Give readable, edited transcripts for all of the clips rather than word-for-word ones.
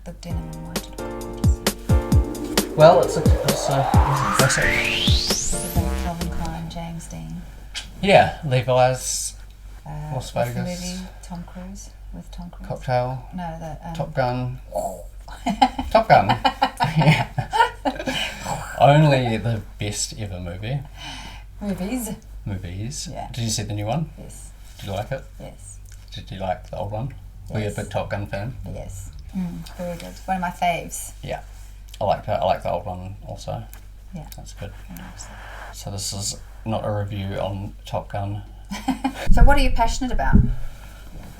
The denim and white would look gorgeous. Well, it's a classic. It's a bit of Calvin Klein, James Dean. Yeah, Levi's, Las What's the Vegas, movie? Tom Cruise? With Tom Cruise? Cocktail, No, the... Top Gun. Top Gun. Yeah. Only the best ever movie. Movies. Yeah. Did you see the new one? Yes. Did you like it? Yes. Did you like the old one? Were you a Yes. big Top Gun fan? Yes. Very good. One of my faves. Yeah. I like that. I like the old one also. Yeah. That's good. I love that. So this is not a review on Top Gun. So what are you passionate about?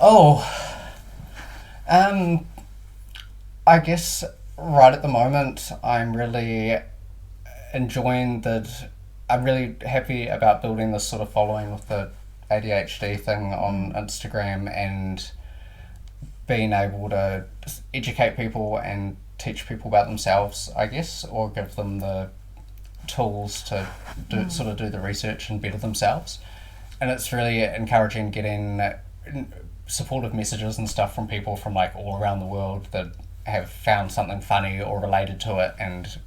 Oh, I guess right at the moment I'm really enjoying I'm really happy about building this sort of following with the ADHD thing on Instagram and being able to educate people and teach people about themselves, I guess, or give them the tools to do the research and better themselves. And it's really encouraging getting supportive messages and stuff from people from like all around the world that have found something funny or related to it and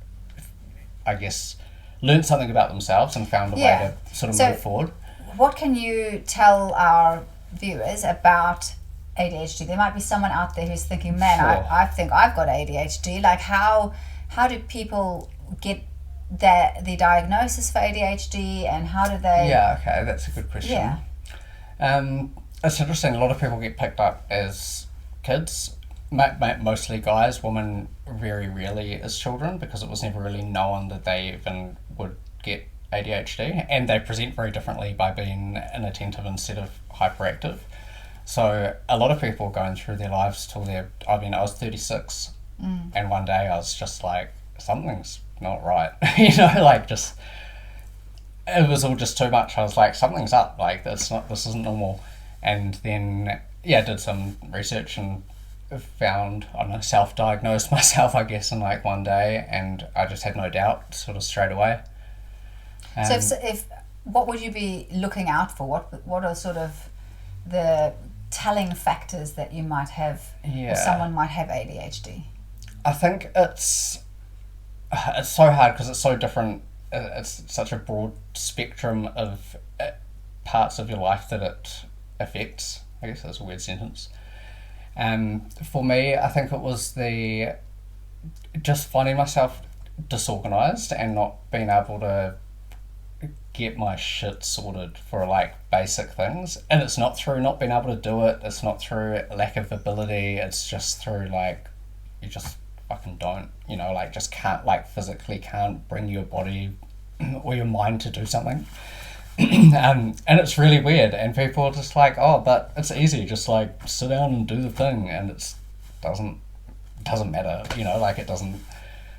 I guess learned something about themselves and found a way to sort of move forward. What can you tell our viewers about ADHD? There might be someone out there who's thinking, man, Sure. I think I've got ADHD. Like how do people get the diagnosis for ADHD and how do they... Yeah, okay, that's a good question. Yeah. It's interesting, a lot of people get picked up as kids, mostly guys, women very rarely as children because it was never really known that they even would get ADHD and they present very differently by being inattentive instead of hyperactive. So a lot of people going through their lives till I was 36 and one day I was just like, something's not right, just it was all just too much. I was like, something's up, like this isn't normal. And then did some research and found, I don't know, self-diagnosed myself, I guess, in like one day, and I just had no doubt sort of straight away. So if what would you be looking out for? What are sort of the telling factors that you might have or someone might have ADHD? I think it's so hard because it's so different. It's such a broad spectrum of parts of your life that it affects. I guess that's a weird sentence. For me, I think it was just finding myself disorganized and not being able to get my shit sorted for like basic things. And it's not through not being able to do it. It's not through lack of ability. It's just through like, you just fucking don't, like just can't, like physically can't bring your body or your mind to do something. And it's really weird, and people are just like, oh, but it's easy, just like sit down and do the thing, and it doesn't matter, like it doesn't,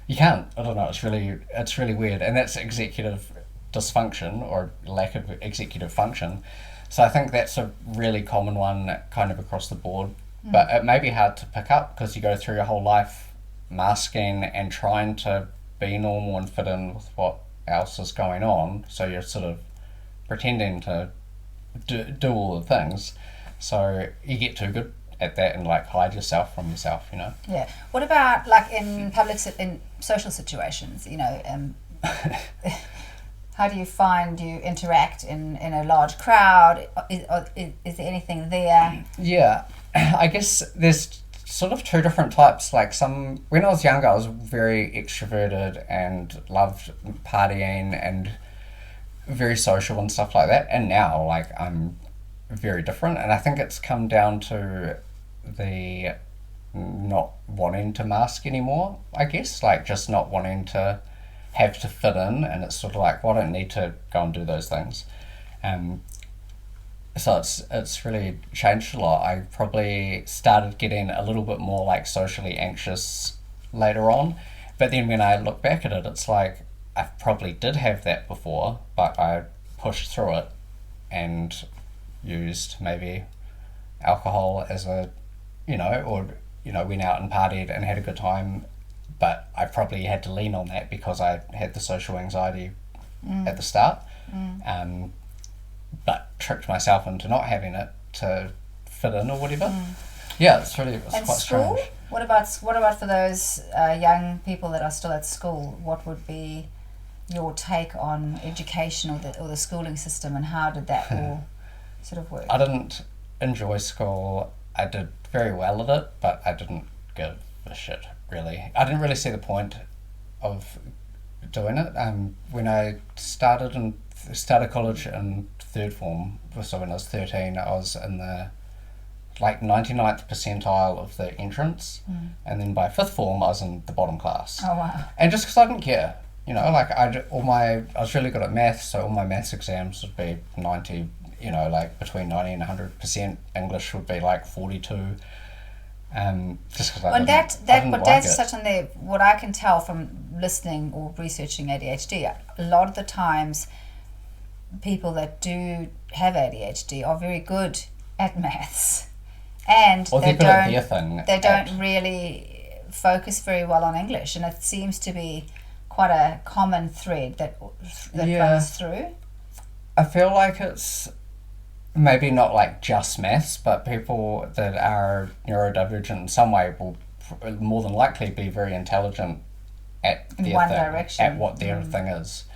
you can't, I don't know, it's really weird, and that's executive dysfunction or lack of executive function. So I think that's a really common one kind of across the board, but it may be hard to pick up because you go through your whole life masking and trying to be normal and fit in with what else is going on, so you're sort of pretending to do all the things, so you get too good at that and like hide yourself from yourself, Yeah. What about like in in social situations, how do you find you interact in a large crowd? Is there anything there? Yeah, I guess there's sort of two different types. Like when I was younger I was very extroverted and loved partying and very social and stuff like that, and now like I'm very different, and I think it's come down to the not wanting to mask anymore, I guess, like just not wanting to have to fit in, and it's sort of like, well, I don't need to go and do those things. So it's really changed a lot. I probably started getting a little bit more like socially anxious later on, but then when I look back at it, it's like I probably did have that before, but I pushed through it and used maybe alcohol as a, went out and partied and had a good time, but I probably had to lean on that because I had the social anxiety at the start, but tricked myself into not having it to fit in or whatever. Yeah, it's quite school? strange. What about for those young people that are still at school? What would be your take on education or the schooling system, and how did that all sort of work? I didn't enjoy school. I did very well at it, but I didn't give a shit, really. I didn't really see the point of doing it. When I started college in third form, so when I was 13, I was in the 99th percentile of the entrance, and then by fifth form I was in the bottom class. Oh wow! And just because I didn't care, I was really good at maths, so all my maths exams would be 90. Between 90 and 100%. English would be 42. Just because I didn't like that's it. such what I can tell from listening or researching ADHD. A lot of the times, people that do have ADHD are very good at maths, and they don't really focus very well on English, and it seems to be quite a common thread that runs through. I feel like it's maybe not just maths, but people that are neurodivergent in some way will more than likely be very intelligent at at what their thing is.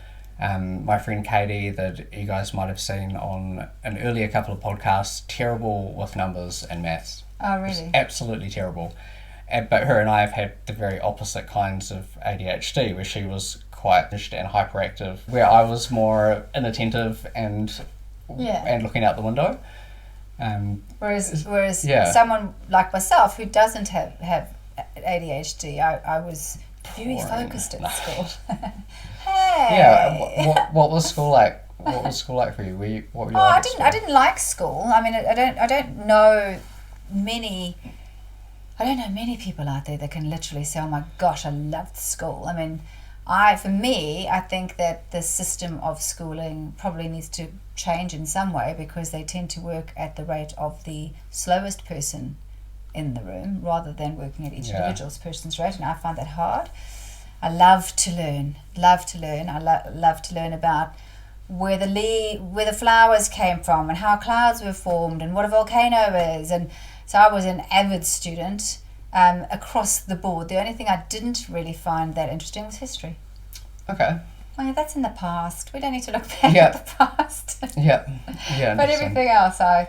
My friend Katie, that you guys might have seen on an earlier couple of podcasts, terrible with numbers and maths. Oh, really? Absolutely terrible. But her and I have had the very opposite kinds of ADHD, where she was quite and hyperactive, where I was more inattentive and looking out the window. Whereas someone like myself who doesn't have ADHD, I was very focused at school. Hey. Yeah. What was school like? What was school like for you? What were you like? I didn't like school. I mean, I don't know many people out there that can literally say, "Oh my gosh, I loved school." I mean, I think that the system of schooling probably needs to change in some way, because they tend to work at the rate of the slowest person in the room rather than working at each individual person's rate, and I find that hard. I love to learn. I love to learn about where the flowers came from and how clouds were formed and what a volcano is, and so I was an avid student. Across the board. The only thing I didn't really find that interesting was history. Okay. Well, yeah, that's in the past. We don't need to look back at the past. Yeah. But everything else I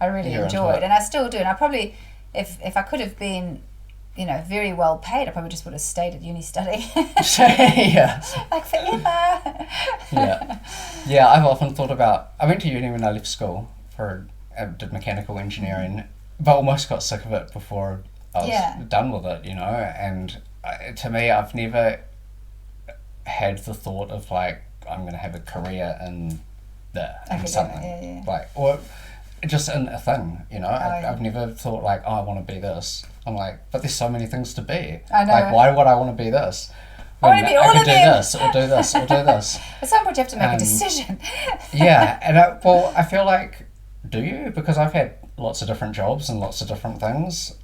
really enjoyed, and I still do. And I probably, if I could have been, very well paid, I probably just would have stayed at uni studying. Yeah. Like forever. Yeah, I've often thought about, I went to uni when I left school did mechanical engineering, but almost got sick of it before I was done with it, and to me, I've never had the thought of I'm going to have a career in something, or just in a thing, I've never thought I want to be this. I'm but there's so many things to be. I know. Why would I want to be this? I want to be all of them. This or do this or do this. At some point, you have to make a decision. Yeah, and I feel do you? Because I've had lots of different jobs and lots of different things.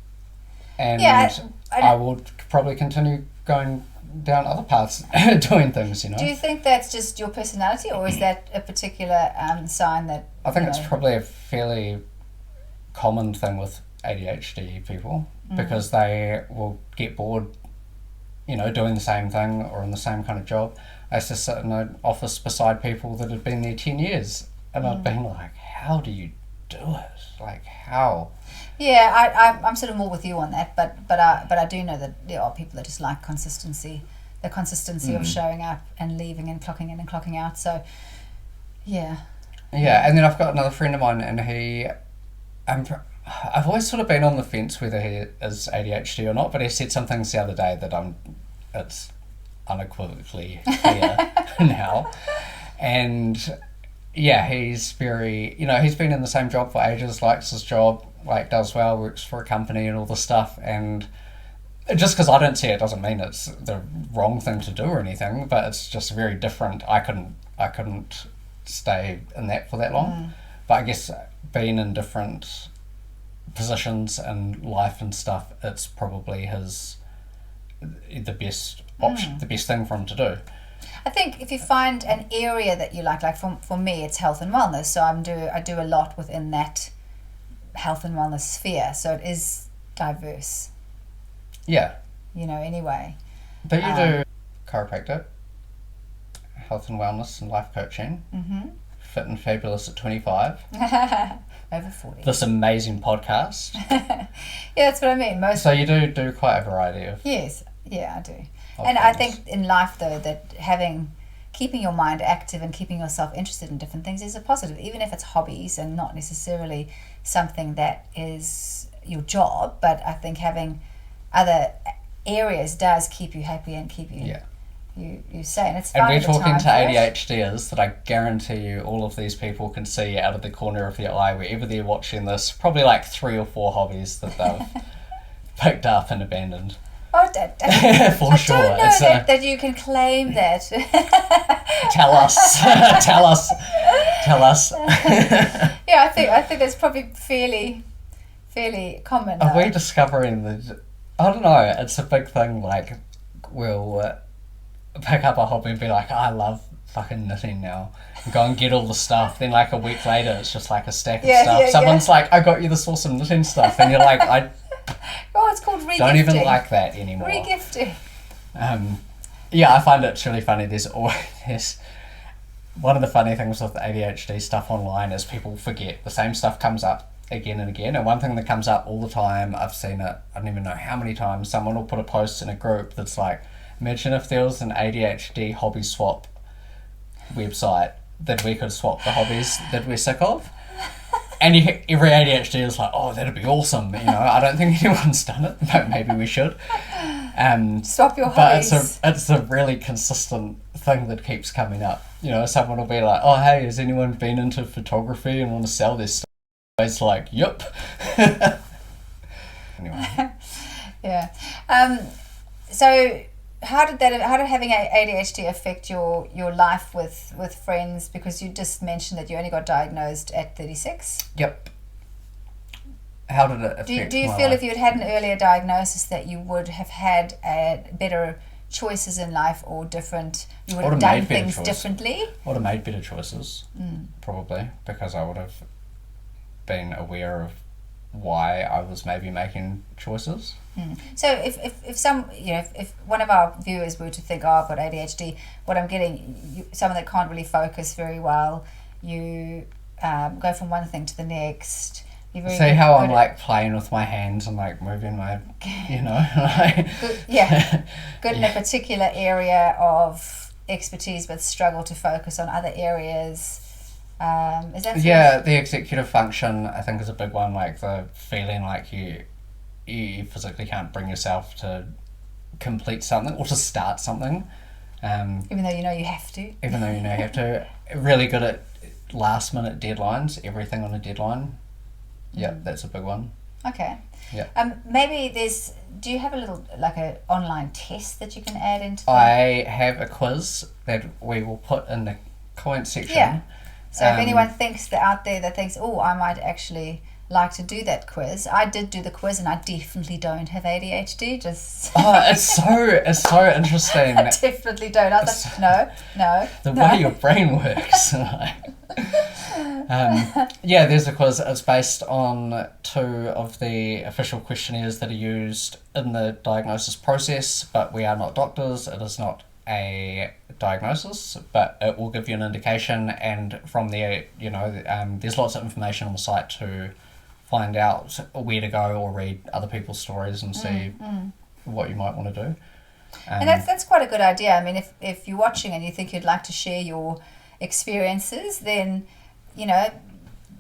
And I will probably continue going down other paths doing things, Do you think that's just your personality, or is that a particular sign that... I think it's probably a fairly common thing with ADHD people, because they will get bored, doing the same thing or in the same kind of job. I used to sit in an office beside people that had been there 10 years, and I'd been how do you do it? How? Yeah, I'm sort of more with you on that, but I do know that there are people that just like consistency, the consistency of showing up and leaving and clocking in and clocking out. So, yeah. Yeah, and then I've got another friend of mine, and I've always sort of been on the fence whether he is ADHD or not, but he said some things the other day that it's unequivocally clear now, and. Yeah, he's very, he's been in the same job for ages, likes his job, does well, works for a company and all this stuff, and just because I don't see it doesn't mean it's the wrong thing to do or anything, but it's just very different. I couldn't stay in that for that long, but I guess being in different positions in life and stuff, it's probably the best option, the best thing for him to do. I think if you find an area that you like for me, it's health and wellness. So I do a lot within that health and wellness sphere. So it is diverse. Yeah. Anyway. But you do chiropractic, health and wellness and life coaching, fit and fabulous at 25, over 40. this amazing podcast. Yeah, that's what I mean. So you do quite a variety of... Yes, yeah, I do. of And I things. think in life, though, that keeping your mind active and keeping yourself interested in different things is a positive, even if it's hobbies and not necessarily something that is your job. But I think having other areas does keep you happy and keep you you sane. It's And we're finding the talking time to for it. ADHD'ers that I guarantee you all of these people can see out of the corner of their eye wherever they're watching this, probably like 3 or 4 hobbies that they've picked up and abandoned. Oh, For I sure. don't know It's that you can claim that. Tell us. Tell us. Tell us. Yeah, I think that's probably fairly common. Are though. we discovering the... I don't know, it's a big thing, like, we'll pick up a hobby and be like, I love fucking knitting now. And go and get all the stuff. Then, like, a week later, it's just like a stack of stuff. Yeah, Someone's like, I got you this awesome knitting stuff. And you're like, I Oh, it's called regifting. don't even like that anymore. Regifting. Yeah, I find it's really funny. There's always... One of the funny things with ADHD stuff online is people forget. The same stuff comes up again and again. And one thing that comes up all the time, I've seen it, I don't even know how many times, someone will put a post in a group that's like, imagine if there was an ADHD hobby swap website that we could swap the hobbies that we're sick of. And every ADHD is like, oh, that'd be awesome. I don't think anyone's done it, but maybe we should. Swap your But hobbies. it's a really consistent thing that keeps coming up. Someone will be like, oh, hey, has anyone been into photography and want to sell this stuff? It's like, yep. Anyway. Yeah. So how did having ADHD affect your life with friends? Because you just mentioned that you only got diagnosed at 36. Yep. How did it affect Do you my feel life? if you had had an earlier diagnosis that you would have had better choices in life, or different? You would have done things differently. I would have made better choices, probably, because I would have been aware of why I was maybe making choices. So if one of our viewers were to think, oh, I've got ADHD, what I'm getting, someone that can't really focus very well, you go from one thing to the next. You're very See how I'm good like playing with my hands and like moving my, like... good in a particular area of expertise, but struggle to focus on other areas. Is that Yeah, the executive function I think is a big one, like the feeling like you physically can't bring yourself to complete something or to start something. even though you have to? Even though you have to. Really good at last minute deadlines, everything on a deadline. Yeah, that's a big one. Okay. Yeah. Maybe do you have a little, like a online test that you can add into the... I have a quiz that we will put in the comment section. Yeah. So if anyone thinks out there that thinks, oh, I might actually like to do that quiz. I did do the quiz and I definitely don't have ADHD. Just Oh, it's so interesting. I definitely don't. I was like, no. The way your brain works. Yeah, there's a quiz. It's based on 2 of the official questionnaires that are used in the diagnosis process, but we are not doctors. It is not a diagnosis, but it will give you an indication, and from there, there's lots of information on the site to find out where to go or read other people's stories and see what you might want to do. And that's quite a good idea. I mean, if you're watching and you think you'd like to share your experiences, then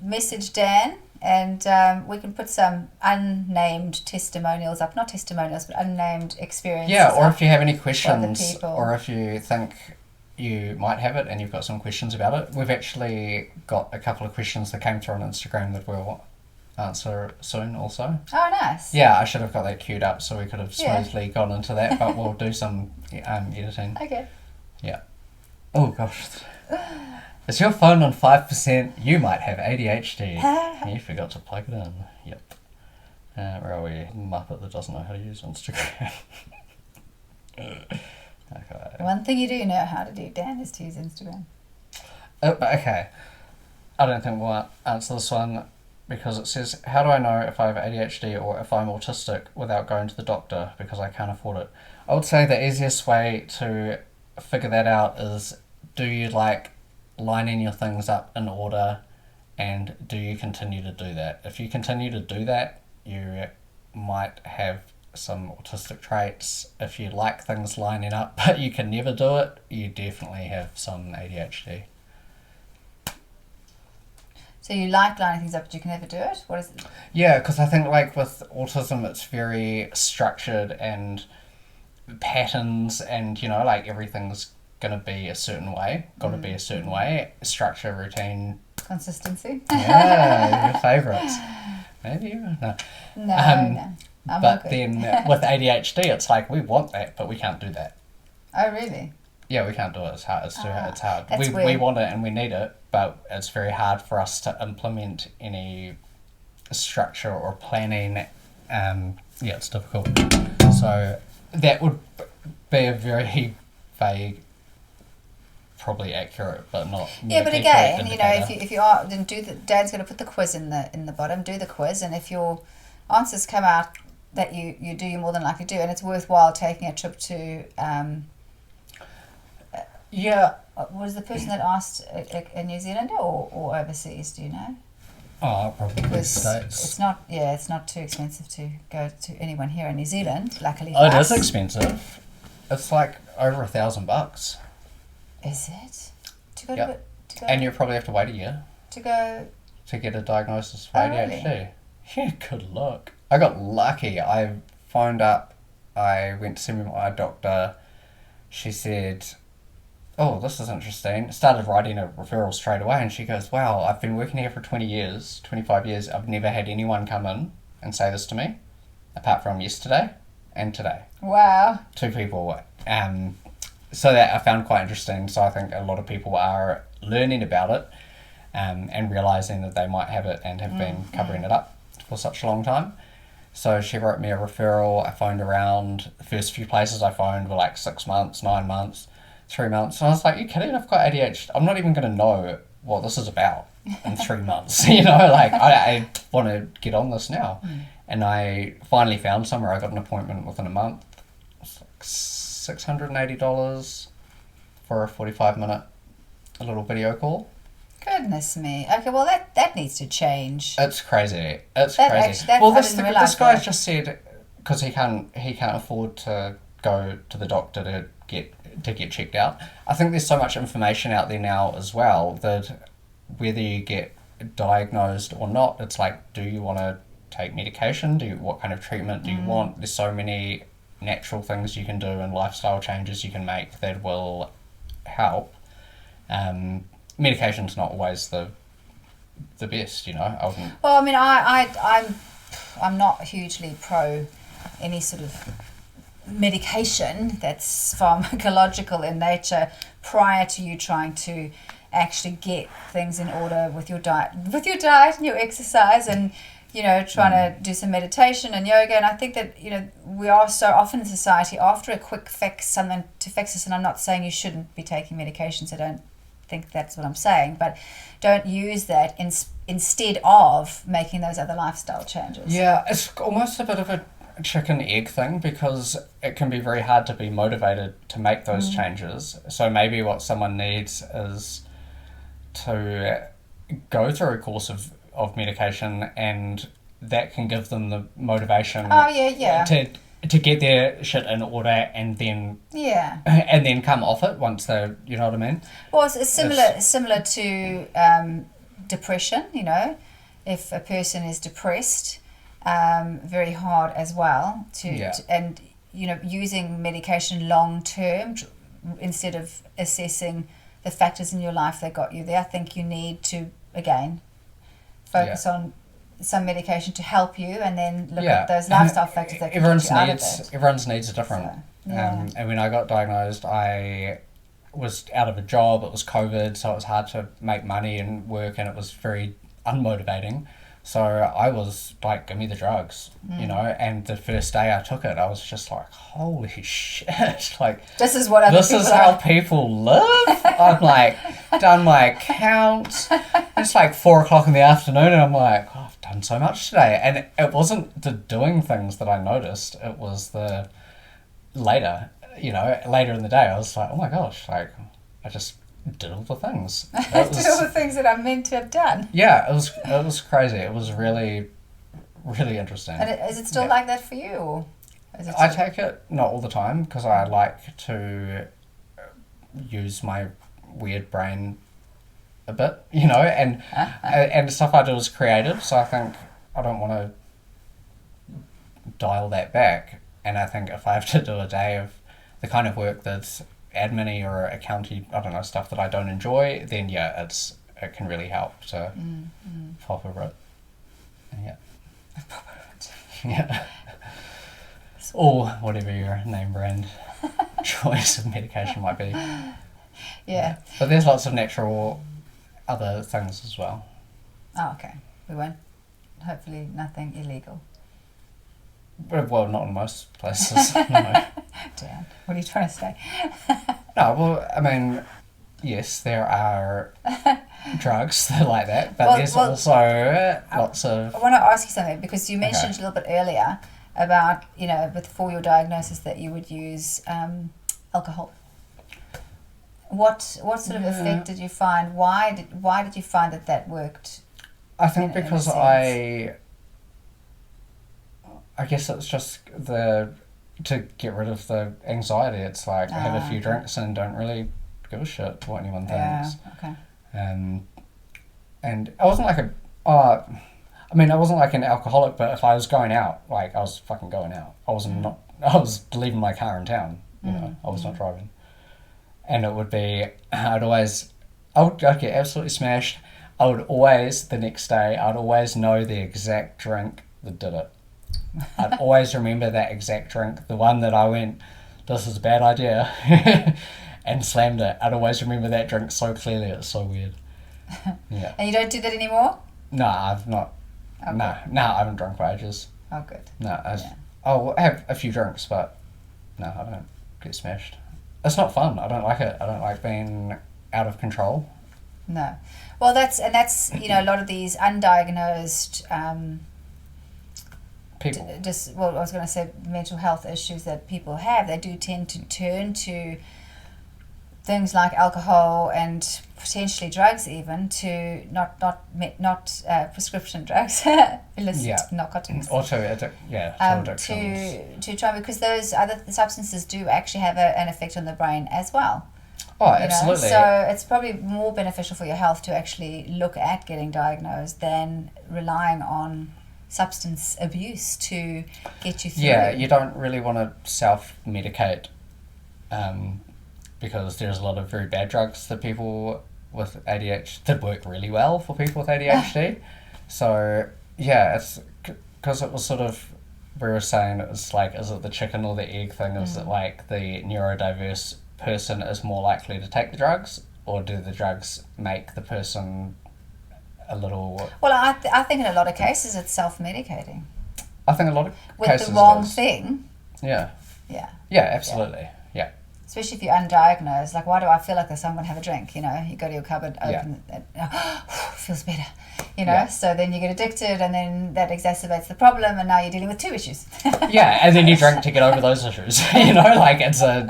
message Dan, and we can put some unnamed testimonials up. Not testimonials, but unnamed experiences. Yeah, or up if you have any for other questions, people. or if you think you might have it and you've got some questions about it, we've actually got a couple of questions that came through on Instagram that we'll answer soon also. Oh, nice. Yeah, I should have got that queued up so we could have Yeah. smoothly gone into that, but we'll do some editing. Okay. Yeah. Oh gosh. Is your phone on 5%? You might have ADHD. You forgot to plug it in. Yep. Where are we? Muppet that doesn't know how to use Instagram. Okay. One thing you do know how to do, Dan, is to use Instagram. Oh, okay. I don't think we'll answer this one. because it says, how do I know if I have ADHD or if I'm autistic without going to the doctor because I can't afford it? I would say the easiest way to figure that out is, do you like lining your things up in order, and do you continue to do that? If you continue to do that, you might have some autistic traits. If you like things lining up but you can never do it, you definitely have some ADHD. So you like lining things up but you can never do it? What is it? Yeah, because I think like with autism it's very structured and patterns, and you know, like everything's gonna be a certain way, gotta be a certain way, structure, routine. Consistency? Yeah, your favourites. Maybe you no. No. But then with ADHD, it's like we want that, but we can't do that. Oh, really? Yeah, we can't do it. It's hard. It's hard. That's We weird. want it and we need it, but it's very hard for us to implement any structure or planning. Yeah, it's difficult. So that would be a very vague, probably accurate, but not. Yeah, but medically again, correct you know, indicator. if you are, then Dad's going to put the quiz in the bottom. Do the quiz, and if your answers come out that you do, you're more than likely do, and it's worthwhile taking a trip to. Yeah. Was the person that asked a New Zealander or overseas? Do you know? Oh, probably Because States. it's not too expensive to go to anyone here in New Zealand. Luckily, Oh, for it is us. expensive. It's like over $1,000, Is it? To go Yep. to go and you probably have to wait a year to go. to get a diagnosis for Oh, ADHD. really? Yeah, good luck. I got lucky. I phoned up. I went to see my doctor. She said, "Oh, this is interesting." Started writing a referral straight away, and she goes, "Wow, I've been working here for 20 years, 25 years. I've never had anyone come in and say this to me, apart from yesterday and today. Wow. 2 people." So that I found quite interesting. So I think a lot of people are learning about it, and realizing that they might have it and have been covering it up for such a long time. So she wrote me a referral. I phoned around. The first few places I phoned were like 6 months, 9 months, 3 months. And I was like, you kidding? I've got ADHD. I'm not even going to know what this is about in 3 months. You know, like I want to get on this now. And I finally found somewhere. I got an appointment within a month. It's like $680 for a 45-minute little video call. Goodness me. Okay, well that needs to change. It's crazy. It's That crazy. actually- that- Well, I this didn't realise guy that. just said because he can't afford to go to the doctor to get checked out. I think there's so much information out there now as well that whether you get diagnosed or not, it's like, do you want to take medication? What kind of treatment do you want? There's so many natural things you can do and lifestyle changes you can make that will help. Medication's not always the best, you know. I wouldn't. Well, I mean, I'm not hugely pro any sort of medication that's pharmacological in nature prior to you trying to actually get things in order with your diet and your exercise, and you know, trying to do some meditation and yoga. And I think that, you know, we are so often in society after a quick fix, something to fix us. And I'm not saying you shouldn't be taking medications. I don't think that's what I'm saying, but don't use that instead of making those other lifestyle changes. Yeah, it's almost a bit of a chicken egg thing, because it can be very hard to be motivated to make those changes. So maybe what someone needs is to go through a course of medication, and that can give them the motivation to get their shit in order, and then come off it once they're, you know what I mean? Well, it's similar to depression. You know, if a person is depressed, very hard as well and you know, using medication long term instead of assessing the factors in your life that got you there. I think you need to again focus on some medication to help you, and then look at those lifestyle factors that can get you out of it. Everyone's needs are different. So, and when I got diagnosed, I was out of a job. It was COVID, so it was hard to make money and work, and it was very unmotivating. So I was like, give me the drugs, you know. And the first day I took it, I was just like, holy shit! Like, this is what this is how people live. I'm like, done my accounts. It's like 4 o'clock in the afternoon, and I'm like, oh, I've done so much today. And it wasn't the doing things that I noticed, it was the later, later in the day, I was like, oh my gosh, like, I just did all the things. Did all the things that I'm meant to have done. Yeah, it was crazy. It was really, really interesting. And is it still like that for you? Or is it I take it not all the time because I like to use my weird brain a bit, and the stuff I do is creative, so I think I don't want to dial that back. And I think if I have to do a day of the kind of work that's admin-y or accounty, I don't know, stuff that I don't enjoy, then yeah, it can really help to pop a bit. Yeah. Yeah. Or whatever your name brand choice of medication might be. Yeah. But there's lots of natural other things as well. Oh, okay. We won't. Hopefully nothing illegal. Well, not in most places, no. Dan, what are you trying to say? No, well, I mean, yes, there are drugs that are like that, but there's also lots of... I want to ask you something, because you mentioned a little bit earlier about, before your diagnosis that you would use alcohol. What sort of effect did you find? Why did you find that worked? I think because I guess it's just to get rid of the anxiety. It's like I have a few drinks and don't really give a shit what anyone thinks. Yeah, okay. And I wasn't like I wasn't like an alcoholic, but if I was going out, like I was fucking going out. I was leaving my car in town, I was not driving. And it would be, I'd get absolutely smashed. I would always, the next day, I'd always know the exact drink that did it. I'd always remember that exact drink, the one that I went, this is a bad idea, and slammed it. I'd always remember that drink so clearly. It's so weird. Yeah. And you don't do that anymore? No, I've not. Okay. No, I haven't drunk for ages. Oh, good. No, I'll have a few drinks, but no, I don't get smashed. It's not fun. I don't like it. I don't like being out of control. No. Well, that's a lot of these undiagnosed people. I was going to say mental health issues that people have. They do tend to turn to things like alcohol and potentially drugs, even to not prescription drugs, illicit narcotics, or to addictions. To try, because those other substances do actually have an effect on the brain as well. Oh, absolutely. So it's probably more beneficial for your health to actually look at getting diagnosed than relying on substance abuse to get you through. Yeah, you don't really want to self-medicate because there's a lot of very bad drugs that people with ADHD that work really well for people with ADHD. So, yeah, it's because it was sort of, we were saying it was like, is it the chicken or the egg thing? Is it like the neurodiverse person is more likely to take the drugs, or do the drugs make the person a little... Well, I think in a lot of cases it's self-medicating. I think a lot of with cases the wrong thing. Yeah. Yeah. Yeah, absolutely. Yeah. Especially if you're undiagnosed. Like, why do I feel like this? I'm going to have a drink, You go to your cupboard, open it, feels better, So then you get addicted, and then that exacerbates the problem, and now you're dealing with two issues. Yeah, and then you drink to get over those issues. Like it's a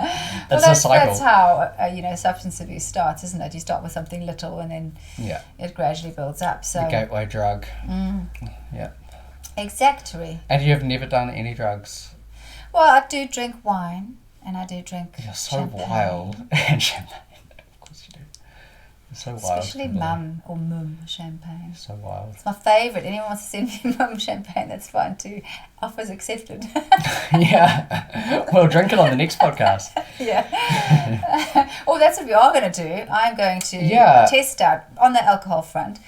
cycle. That's how substance abuse starts, isn't it? You start with something little, and then it gradually builds up. So the gateway drug. Yeah. Exactly. And you've never done any drugs? Well, I do drink wine. And I do drink You're so champagne. wild. And champagne. Of course you do. You're so wild. Especially mum or mum champagne. So wild. It's my favourite. Anyone wants to send me mum champagne, that's fine too. Offers accepted. Yeah. We'll drink it on the next podcast. Yeah. Well, that's what we are going to do. I'm going to test out on the alcohol front.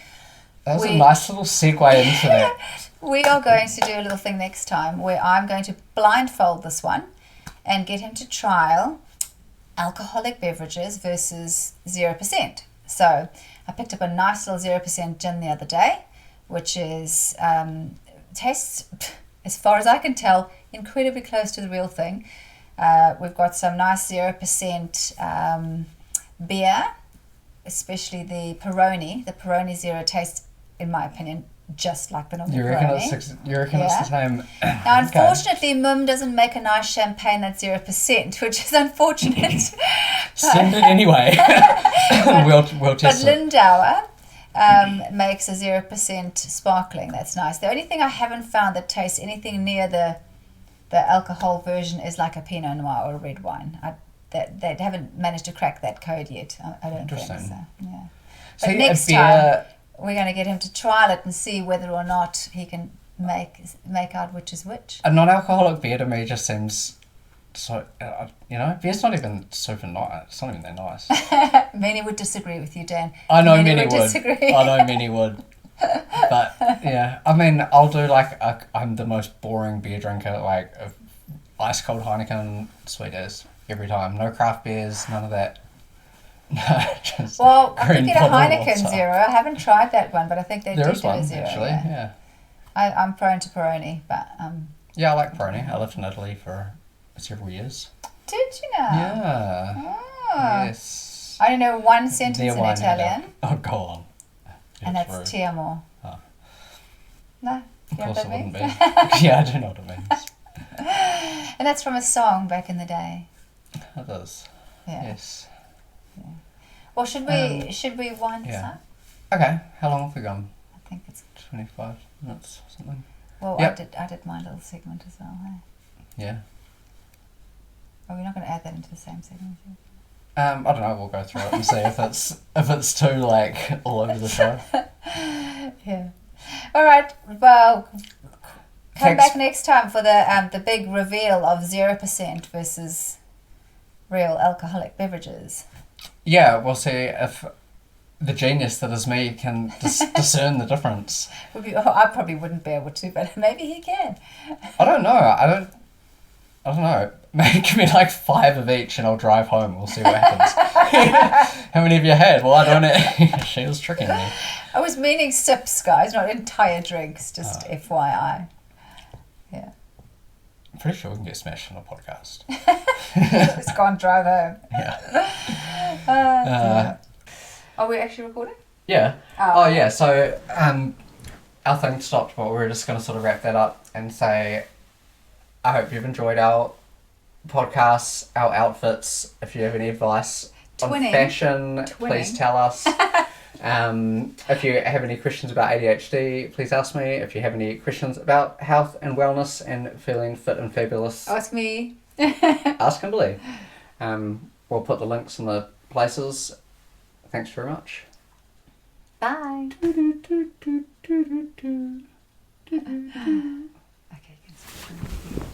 That was a nice little segue into that. We are going to do a little thing next time where I'm going to blindfold this one and get him to trial alcoholic beverages versus 0%. So I picked up a nice little 0% gin the other day, which is tastes, as far as I can tell, incredibly close to the real thing. We've got some nice 0% beer, especially the Peroni. The Peroni Zero tastes, in my opinion, just like the normal You reckon Peroni. it's the same? Now, unfortunately, Mum doesn't make a nice champagne that's 0%, which is unfortunate. Send it anyway. we'll test But it. Lindauer makes a 0% sparkling. That's nice. The only thing I haven't found that tastes anything near the alcohol version is like a Pinot Noir or a red wine. They haven't managed to crack that code yet. I don't think so. Yeah. But See, next a beer, time we're going to get him to trial it and see whether or not he can make out which is which. a non-alcoholic beer to me just seems so. Beer's not even super nice. It's not even that nice. Many would disagree with you, Dan. I know many would. Disagree. I know many would. But yeah, I mean, I'll do I'm the most boring beer drinker, like ice cold Heineken, sweet as every time. No craft beers, none of that. No, just Well, I could green get a bottled Heineken water. Zero. I haven't tried that one, but I think they There do is do one a zero. actually. Yeah. I'm prone to Peroni, but Yeah, I like Peroni. I lived in Italy for several years. did you know? Yeah. Oh. Yes. I only know one sentence Their in wine Italian, Oh, go on. and Get that's through. ti amo. Oh. No, Of you know course what it that wouldn't means? be. Yeah, I do know what it means. And that's from a song back in the day. It does. Yeah. Yes. Well, should we wind this yeah. up? Okay, how long have we gone? I think it's 25 minutes or something? well. Yep. I did my little segment as well. Hey? Yeah. Are we not going to add that into the same segment? I don't know, we'll go through it and see if it's too, like, all over the show. Yeah. All right. Well, come Thanks. back next time for the big reveal of 0% versus real alcoholic beverages. Yeah, we'll see if the genius that is me can discern the difference. I probably wouldn't be able to, but maybe he can. I don't know. I don't know. Maybe give me like 5 of each and I'll drive home. We'll see what happens. How many have you had? Well, I don't. She was tricking me. I was meaning sips, guys, not entire drinks. Just FYI. Yeah. I'm pretty sure we can get smashed on a podcast. Just go and drive home. Yeah. Are we actually recording? Yeah. Oh. Oh yeah. So our thing stopped, but we're just going to sort of wrap that up and say, I hope you've enjoyed our podcasts, our outfits. If you have any advice on fashion, please tell us. If you have any questions about ADHD, please ask me. If you have any questions about health and wellness and feeling fit and fabulous, Ask me. ask Kimberly. We'll put the links in the places. Thanks very much. Bye. Okay.